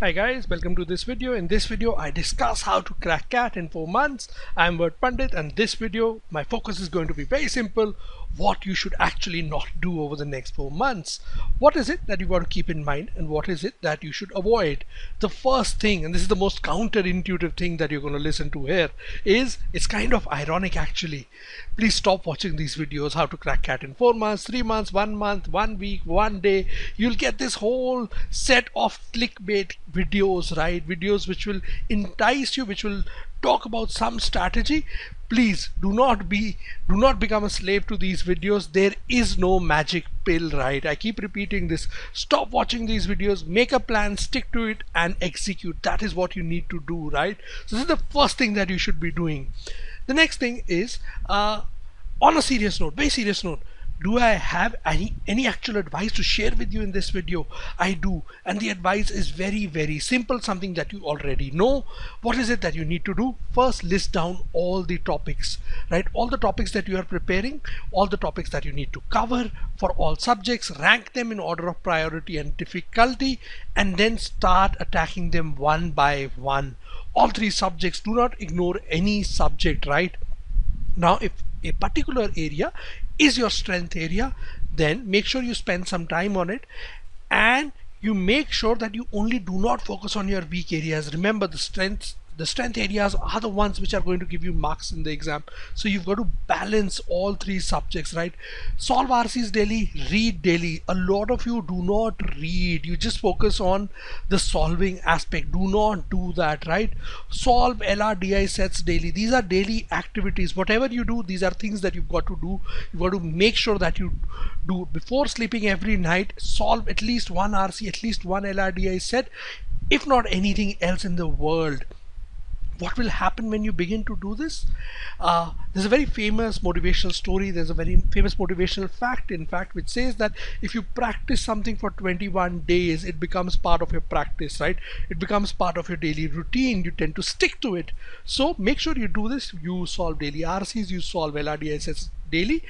Hi guys, welcome to this video. In this video, I discuss how to crack CAT in 4 months. I'm Word Pandit, and this video, my focus is going to be very simple. What you should actually not do over the next 4 months. What is it that you got to keep in mind, and what is it that you should avoid? The first thing, and this is the most counterintuitive thing that you're going to listen to here, is it's kind of ironic actually. Please stop watching these videos, how to crack CAT in 4 months, 3 months, 1 month, 1 week, 1 day. You'll get this whole set of clickbait videos, right? Videos which will entice you, which will talk about some strategy. Please do not become a slave to these videos. There is no magic pill, right? I keep repeating this. Stop watching these videos, make a plan, stick to it, and execute. That is what you need to do, right? So this is the first thing that you should be doing. The next thing is, on a serious note, very serious note, do I have any actual advice to share with you in this video? I do, and the advice is very simple, something that you already know. What is it that you need to do? First, list down all the topics, right? All the topics that you are preparing, all the topics that you need to cover for all subjects, rank them in order of priority and difficulty, and then start attacking them one by one. All three subjects, do not ignore any subject, right? Now, if a particular area is your strength area, then make sure you spend some time on it, and you make sure that you only do not focus on your weak areas. Remember, the strength areas are the ones which are going to give you marks in the exam. So you've got to balance all three subjects, right? Solve RCs daily, read daily. A lot of you do not read, you just focus on the solving aspect. Do not do that, right? Solve LRDI sets daily. These are daily activities. Whatever you do, these are things that you've got to do. You've got to make sure that you do before sleeping every night. Solve at least one RC, at least one LRDI set, if not anything else in the world. What will happen when you begin to do this? There's a very famous motivational story, there's a very famous motivational fact, in fact, which says that if you practice something for 21 days, it becomes part of your practice, right? It becomes part of your daily routine. You tend to stick to it. So make sure you do this. You solve daily RCs, you solve LRDSS daily.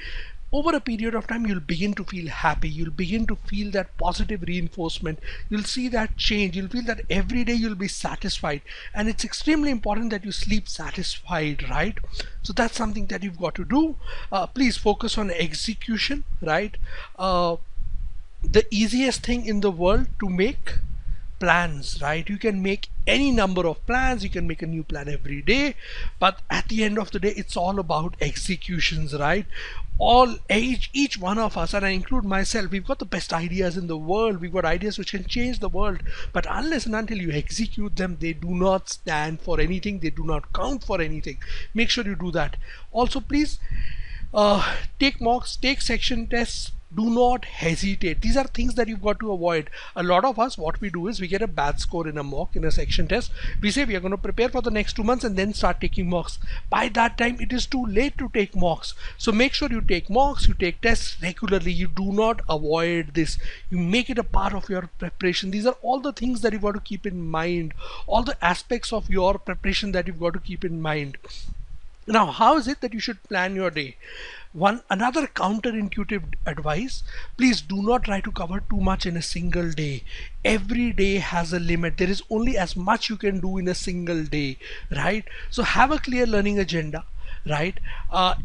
Over a period of time, you'll begin to feel happy. You'll begin to feel that positive reinforcement. You'll see that change. You'll feel that every day you'll be satisfied. And it's extremely important that you sleep satisfied, right? So that's something that you've got to do. Please focus on execution, right? The easiest thing in the world to make plans, right? You can make any number of plans, you can make a new plan every day, but at the end of the day, it's all about executions, right? Each one of us, and I include myself, we've got the best ideas in the world. We've got ideas which can change the world, but unless and until you execute them, they do not stand for anything. They do not count for anything. Make sure you do that. Also, please take mocks, take section tests. Do not hesitate. These are things that you've got to avoid. A lot of us, what we do is we get a bad score in a mock, in a section test. We say we are going to prepare for the next 2 months and then start taking mocks. By that time, it is too late to take mocks. So make sure you take mocks, you take tests regularly. You do not avoid this. You make it a part of your preparation. These are all the things that you've got to keep in mind. All the aspects of your preparation that you've got to keep in mind. Now, how is it that you should plan your day? Another counterintuitive advice: please do not try to cover too much in a single day. Every day has a limit. There is only as much you can do in a single day, right? So have a clear learning agenda, right?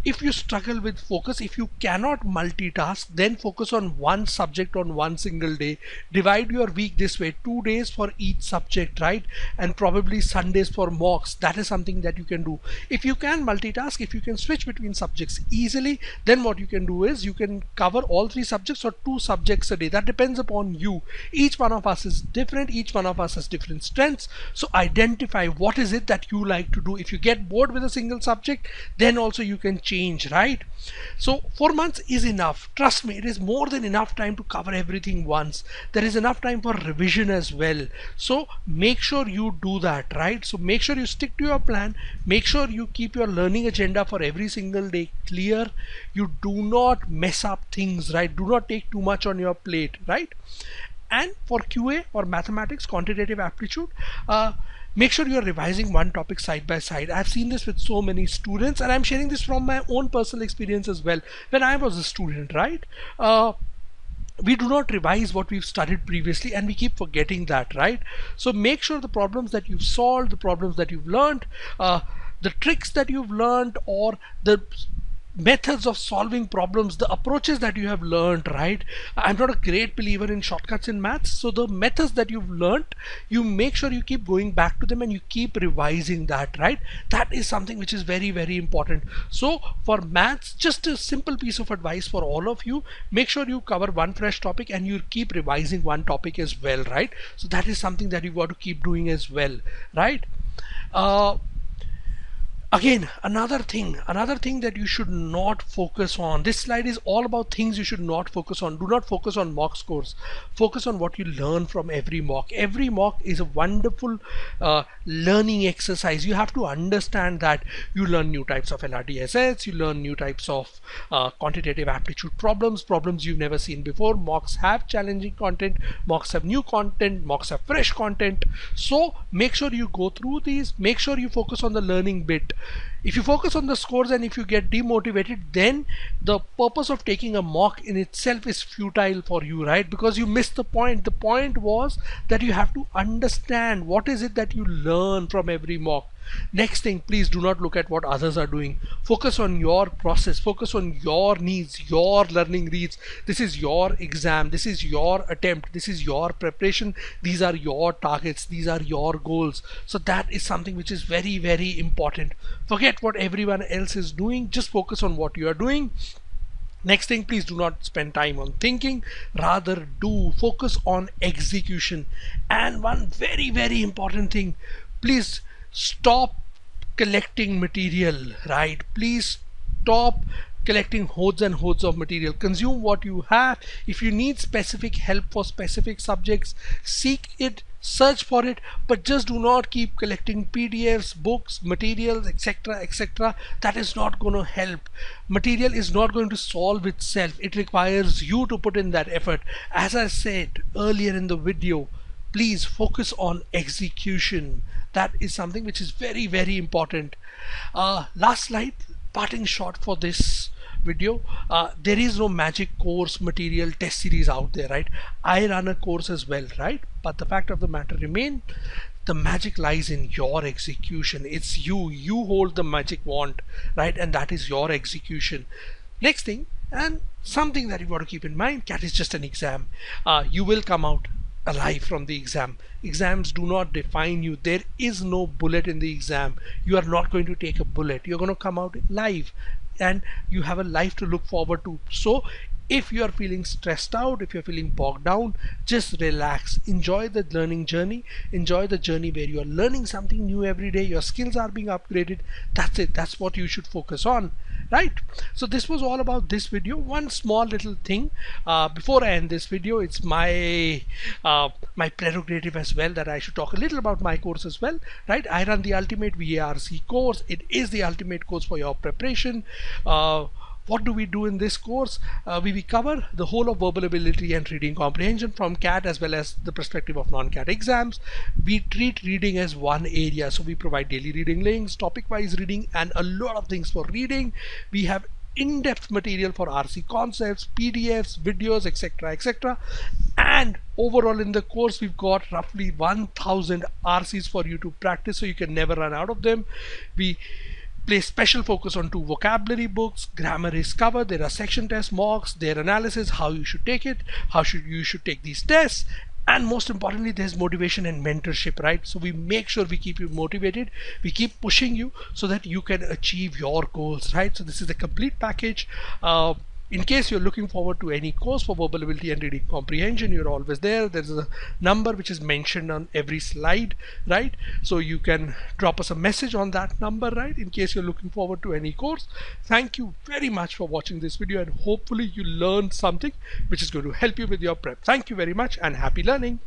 If you struggle with focus, if you cannot multitask, then focus on one subject on one single day. Divide your week this way: 2 days for each subject, right? And probably Sundays for mocks. That is something that you can do. If you can multitask, if you can switch between subjects easily, then what you can do is you can cover all 3 subjects or 2 subjects a day. That depends upon you. Each one of us is different. Each one of us has different strengths. So identify what is it that you like to do. If you get bored with a single subject, then also you can change, right? So 4 months is enough. Trust me, it is more than enough time to cover everything once. There is enough time for revision as well. So make sure you do that, right? So make sure you stick to your plan. Make sure you keep your learning agenda for every single day clear. You do not mess up things, right? Do not take too much on your plate, right? And for QA or mathematics, quantitative aptitude, make sure you're revising one topic side by side. I've seen this with so many students, and I'm sharing this from my own personal experience as well. When I was a student, right? we do not revise what we've studied previously, and we keep forgetting that, right? So make sure the problems that you've solved, the problems that you've learned, the tricks that you've learned, or the methods of solving problems, the approaches that you have learned, right? I'm not a great believer in shortcuts in maths, so the methods that you've learned, you make sure you keep going back to them and you keep revising that, right? That is something which is very, very important. So for maths, just a simple piece of advice for all of you: make sure you cover one fresh topic and you keep revising one topic as well, right? So that is something that you've got to keep doing as well, right? Again, another thing that you should not focus on. This slide is all about things you should not focus on. Do not focus on mock scores. Focus on what you learn from every mock. Every mock is a wonderful learning exercise. You have to understand that you learn new types of LRDSS, you learn new types of quantitative aptitude problems you've never seen before. Mocks have challenging content, mocks have new content, mocks have fresh content. So make sure you go through these, make sure you focus on the learning bit. If you focus on the scores and if you get demotivated, then the purpose of taking a mock in itself is futile for you, right? Because you missed the point. The point was that you have to understand what is it that you learn from every mock. Next thing, please do not look at what others are doing. Focus on your process, focus on your needs, your learning needs. This is your exam, this is your attempt, this is your preparation, these are your targets, these are your goals. So that is something which is very, very important. Forget what everyone else is doing, just focus on what you are doing. Next thing, please do not spend time on thinking, rather do focus on execution. And one very, very important thing, please stop collecting material, right? Please stop collecting hordes and hordes of material. Consume what you have. If you need specific help for specific subjects, seek it, search for it, but just do not keep collecting PDFs, books, materials, etc., etc. That is not going to help. Material is not going to solve itself. It requires you to put in that effort. As I said earlier in the video, please focus on execution. That is something which is very, very important. Last slide, parting shot for this video. There is no magic course, material, test series out there, right? I run a course as well, right? But the fact of the matter remains, the magic lies in your execution. It's you hold the magic wand, right? And that is your execution. Next thing, and something that you've got to keep in mind, CAT is just an exam. You will come out alive from the exam. Exams do not define you. There is no bullet in the exam. You are not going to take a bullet. You're going to come out live and you have a life to look forward to. So if you are feeling stressed out, if you're feeling bogged down, just relax. Enjoy the learning journey. Enjoy the journey where you are learning something new every day. Your skills are being upgraded. That's it. That's what you should focus on, right? So this was all about this video. One small little thing before I end this video, it's my my prerogative as well that I should talk a little about my course as well, right? I run the Ultimate VARC course. It is the ultimate course for your preparation. What do we do in this course? We cover the whole of verbal ability and reading comprehension from CAT as well as the perspective of non-CAT exams. We treat reading as one area, so we provide daily reading links, topic-wise reading, and a lot of things for reading. We have in-depth material for RC concepts, PDFs, videos, etc., etc. And overall in the course, we've got roughly 1000 RCs for you to practice, so you can never run out of them. We place special focus on 2 vocabulary books. Grammar is covered. There are section test mocks, their analysis, how you should take it, how you should take these tests, and most importantly, there's motivation and mentorship, right? So we make sure we keep you motivated, we keep pushing you so that you can achieve your goals, right? So this is the complete package. In case you're looking forward to any course for verbal ability and reading comprehension, you're always there. There's a number which is mentioned on every slide, right? So you can drop us a message on that number, right? In case you're looking forward to any course. Thank you very much for watching this video, and hopefully you learned something which is going to help you with your prep. Thank you very much and happy learning.